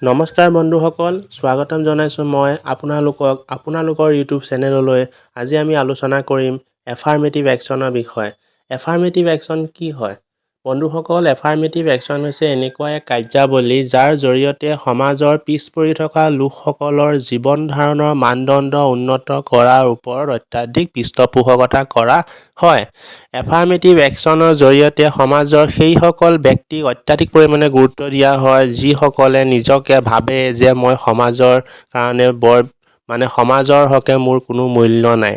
নমস্কাৰ বন্ধুসকল, স্বাগতম জনাইছোঁ মই আপোনালোকৰ ইউটিউব চেনেললৈ। আজি আমি আলোচনা কৰিম এফাৰ্মেটিভ একশ্যনৰ বিষয়ে। এফাৰ্মেটিভ একশ্যন কি হয়? বন্ধুসকল, এফাৰ্মেটিভ একশ্যন হৈছে এনেকুৱা এক কাৰ্যাৱলী যাৰ জৰিয়তে সমাজৰ পিছ পৰি থকা লোকসকলৰ জীৱন ধাৰণৰ মানদণ্ড উন্নত কৰাৰ ওপৰত অত্যাধিক পৃষ্ঠপোষকতা কৰা হয়। এফাৰ্মেটিভ একশ্যনৰ জৰিয়তে সমাজৰ সেইসকল ব্যক্তিক অত্যাধিক পৰিমাণে গুৰুত্ব দিয়া হয় যিসকলে নিজকে ভাবে যে মই সমাজৰ কাৰণে সমাজৰ হকে মোৰ কোনো মূল্য নাই।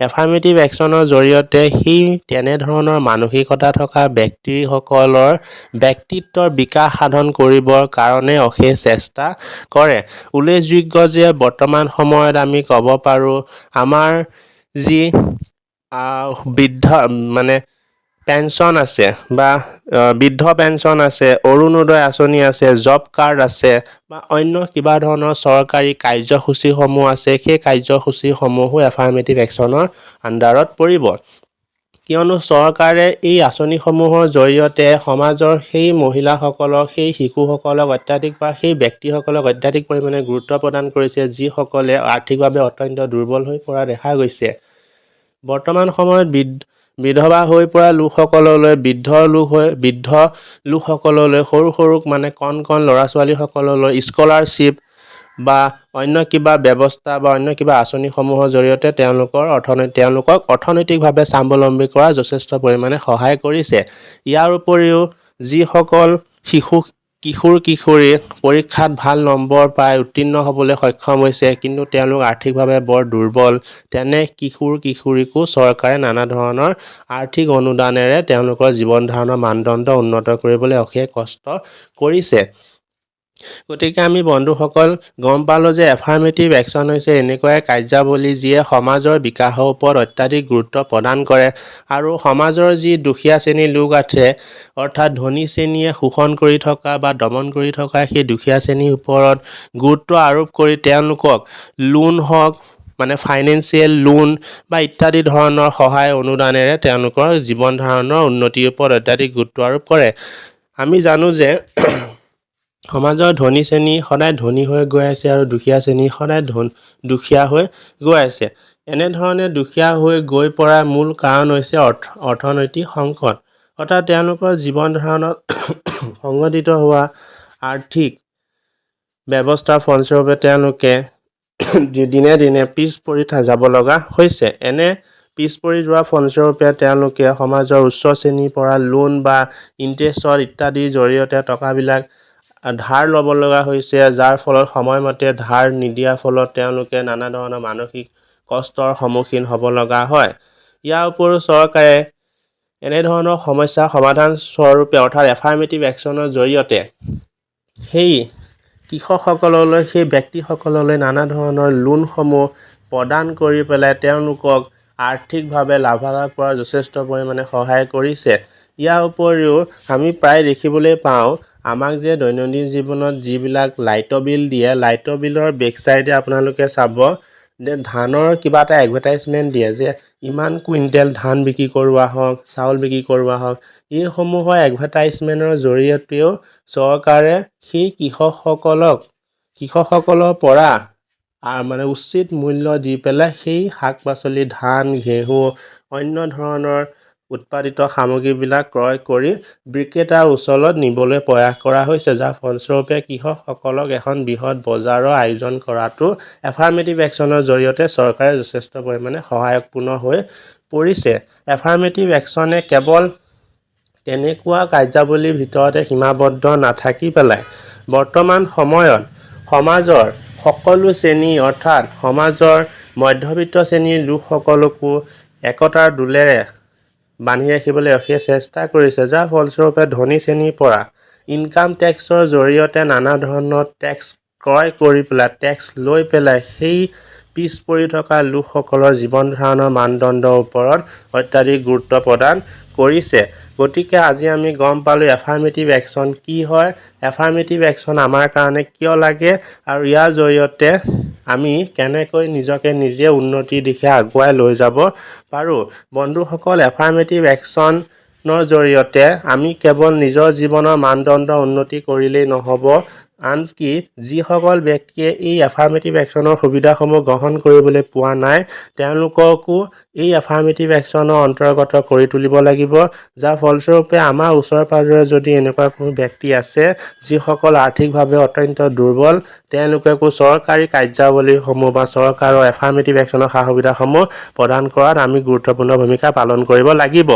এফাৰ্মেটিভ একশ্যনৰ জৰিয়তে তেনেধৰণৰ মানসিকতা থকা ব্যক্তিসকলৰ ব্যক্তিত্বৰ বিকাশ সাধন কৰিবৰ কাৰণে অশেষ চেষ্টা কৰে। উল্লেখযোগ্য যে বৰ্তমান সময়ত আমি ক'ব পাৰোঁ আমাৰ যি পেঞ্চন আছে বা বৃদ্ধ পেঞ্চন আছে, অৰুণোদয় আঁচনি আছে, জব কাৰ্ড আছে বা অন্য কিবা ধৰণৰ চৰকাৰী কাৰ্যসূচীসমূহ আছে, সেই কাৰ্যসূচীসমূহো এফাৰ্মেটিভ একশ্যনৰ আণ্ডাৰত পৰিব। কিয়নো চৰকাৰে এই আঁচনিসমূহৰ জৰিয়তে সমাজৰ সেই মহিলাসকলক, সেই শিশুসকলক সেই ব্যক্তিসকলক অত্যাধিক পৰিমাণে গুৰুত্ব প্ৰদান কৰিছে যিসকলে আৰ্থিকভাৱে অত্যন্ত দুৰ্বল হৈ পৰা দেখা গৈছে। বৰ্তমান সময়ত বিধৱা হৈ পৰা লোকসকললৈ, বৃদ্ধ লোকসকললৈ, সৰু কণ ল'ৰা ছোৱালীসকললৈ স্কলাৰশ্বিপ বা অন্য কিবা ব্যৱস্থা বা অন্য কিবা আঁচনিসমূহৰ জৰিয়তে তেওঁলোকক অৰ্থনৈতিকভাৱে স্বাৱলম্বী কৰা যথেষ্ট পৰিমাণে সহায় কৰিছে। ইয়াৰ উপৰিও যিসকল কিশোৰী পৰীক্ষাত ভাল নম্বৰ পাই উত্তীৰ্ণ হ'বলৈ সক্ষম হৈছে কিন্তু তেওঁলোক আৰ্থিকভাৱে বৰ দুৰ্বল, তেনে কিশোৰীকো চৰকাৰে নানা ধৰণৰ আৰ্থিক অনুদানেৰে তেওঁলোকৰ জীৱন ধাৰণৰ মানদণ্ড উন্নত কৰিবলৈ অশেষ কষ্ট কৰিছে। গতিকে আমি বন্ধুসকল গম পালোঁ যে এফাৰ্মেটিভ একশ্যন হৈছে এনেকুৱা এক কাৰ্যাৱলী যিয়ে সমাজৰ বিকাশৰ ওপৰত অত্যাধিক গুৰুত্ব প্ৰদান কৰে আৰু সমাজৰ যি দুখীয়া শ্ৰেণীৰ লোক আছে, অৰ্থাৎ ধনী শ্ৰেণীয়ে শোষণ কৰি থকা বা দমন কৰি থকা সেই দুখীয়া শ্ৰেণীৰ ওপৰত গুৰুত্ব আৰোপ কৰি তেওঁলোকক লোন হওক, ফাইনেন্সিয়েল লোন বা ইত্যাদি ধৰণৰ সহায় অনুদানেৰে তেওঁলোকৰ জীৱন ধাৰণৰ উন্নতিৰ ওপৰত অত্যাধিক গুৰুত্ব আৰোপ কৰে। আমি জানো যে সমাজৰ ধনী শ্ৰেণী সদায় ধনী হৈ গৈ আছে আৰু দুখীয়া শ্ৰেণী সদায় দুখীয়া হৈ গৈ আছে। এনেধৰণে দুখীয়া হৈ গৈ পৰাৰ মূল কাৰণ হৈছে অৰ্থনৈতিক সংকট, অৰ্থাৎ তেওঁলোকৰ জীৱন ধাৰণত সংঘটিত হোৱা আৰ্থিক ব্যৱস্থাৰ ফলস্বৰূপে তেওঁলোকে দিনে দিনে পিছ পৰি যাব লগা হৈছে। এনে পিছ পৰি যোৱাৰ ফলস্বৰূপে তেওঁলোকে সমাজৰ উচ্চ শ্ৰেণীৰ পৰা লোন বা ইণ্টাৰেষ্টৰ ইত্যাদিৰ জৰিয়তে টকাবিলাক ধাৰ ল'ব লগা হৈছে, যাৰ ফলত সময়মতে ধাৰ নিদিয়াৰ ফলত তেওঁলোকে নানা ধৰণৰ মানসিক কষ্টৰ সন্মুখীন হ'ব লগা হয়। ইয়াৰ উপৰিও চৰকাৰে এনেধৰণৰ সমস্যা সমাধান স্বৰূপে অৰ্থাৎ এফাৰ্মেটিভ একশ্যনৰ জৰিয়তে সেই কৃষকসকললৈ, সেই ব্যক্তিসকললৈ নানা ধৰণৰ লোনসমূহ প্ৰদান কৰি পেলাই তেওঁলোকক আৰ্থিকভাৱে লাভালাভ কৰাৰ যথেষ্ট পৰিমাণে সহায় কৰিছে। ইয়াৰ উপৰিও আমি প্ৰায় দেখিবলৈ পাওঁ আমাক যে দৈনন্দিন জীৱনত যিবিলাক লাইটৰ বিল দিয়ে, লাইটৰ বিলৰ বেকচাইডে আপোনালোকে চাব যে ধানৰ কিবা এটা এডভাৰটাইজমেণ্ট দিয়ে যে ইমান কুইণ্টেল ধান বিক্ৰী কৰোৱা হওক, চাউল বিক্ৰী কৰোৱা হওক। এইসমূহৰ এডভাৰটাইজমেণ্টৰ জৰিয়তেও চৰকাৰে সেই কৃষকসকলৰ পৰা উচিত মূল্য দি পেলাই সেই শাক পাচলি, ধান, ঘেঁহু, অন্য ধৰণৰ উৎপাদিত সামগ্ৰীবিলাক ক্ৰয় কৰি বিক্ৰেতাৰ ওচৰত নিবলৈ প্ৰয়াস কৰা হৈছে, যাৰ ফলস্বৰূপে কৃষকসকলক এখন বৃহৎ বজাৰৰ আয়োজন কৰাটো এফাৰ্মেটিভ একশ্যনৰ জৰিয়তে চৰকাৰে যথেষ্ট পৰিমাণে সহায়কপূৰ্ণ হৈ পৰিছে। এফাৰ্মেটিভ একশ্যনে কেৱল তেনেকুৱা কাৰ্যাৱলীৰ ভিতৰতে সীমাবদ্ধ নাথাকি পেলাই বৰ্তমান সময়ত সমাজৰ সকলো শ্ৰেণী অৰ্থাৎ সমাজৰ মধ্যবিত্ত শ্ৰেণীৰ লোকসকলকো একতাৰ দোলেৰে বান্ধি ৰাখিবলৈ অশেষ চেষ্টা কৰিছে, যাৰ ফলস্বৰূপে ধনী শ্ৰেণীৰ পৰা ইনকাম টেক্সৰ জৰিয়তে নানা ধৰণৰ টেক্স ক্ৰয় কৰি পেলাই, টেক্স লৈ পেলাই সেই পিছ পৰি থকা লোকসকলৰ জীৱন ধাৰণৰ মানদণ্ডৰ ওপৰত অত্যাধিক গুৰুত্ব প্ৰদান কৰিছে। গতিকে আজি আমি গম পালোঁ এফাৰ্মেটিভ একশ্যন কি হয়, এফাৰ্মেটিভ একশ্যন আমাৰ কাৰণে কিয় লাগে আৰু ইয়াৰ জৰিয়তে আমি কেনেকৈ নিজকে নিজে উন্নতিৰ দিশে আগুৱাই লৈ যাব পাৰোঁ। বন্ধুসকল, এফাৰ্মেটিভ একশ্যনৰ জৰিয়তে আমি কেৱল নিজৰ জীৱনৰ মানদণ্ড উন্নতি কৰিলেই নহ'ব, আনকি যিসকল ব্যক্তিয়ে এই এফাৰ্মেটিভ একশ্যনৰ সুবিধাসমূহ গ্ৰহণ কৰিবলৈ পোৱা নাই তেওঁলোককো এই এফাৰ্মেটিভ একশ্যনৰ অন্তৰ্গত কৰি তুলিব লাগিব, যাৰ ফলস্বৰূপে আমাৰ ওচৰে পাঁজৰে যদি এনেকুৱা কোনো ব্যক্তি আছে যিসকল আৰ্থিকভাৱে অত্যন্ত দুৰ্বল, তেওঁলোকেকো চৰকাৰী কাৰ্যাৱলীসমূহ বা চৰকাৰৰ এফাৰ্মেটিভ একশ্যনৰ সা সুবিধাসমূহ প্ৰদান কৰাত আমি গুৰুত্বপূৰ্ণ ভূমিকা পালন কৰিব লাগিব।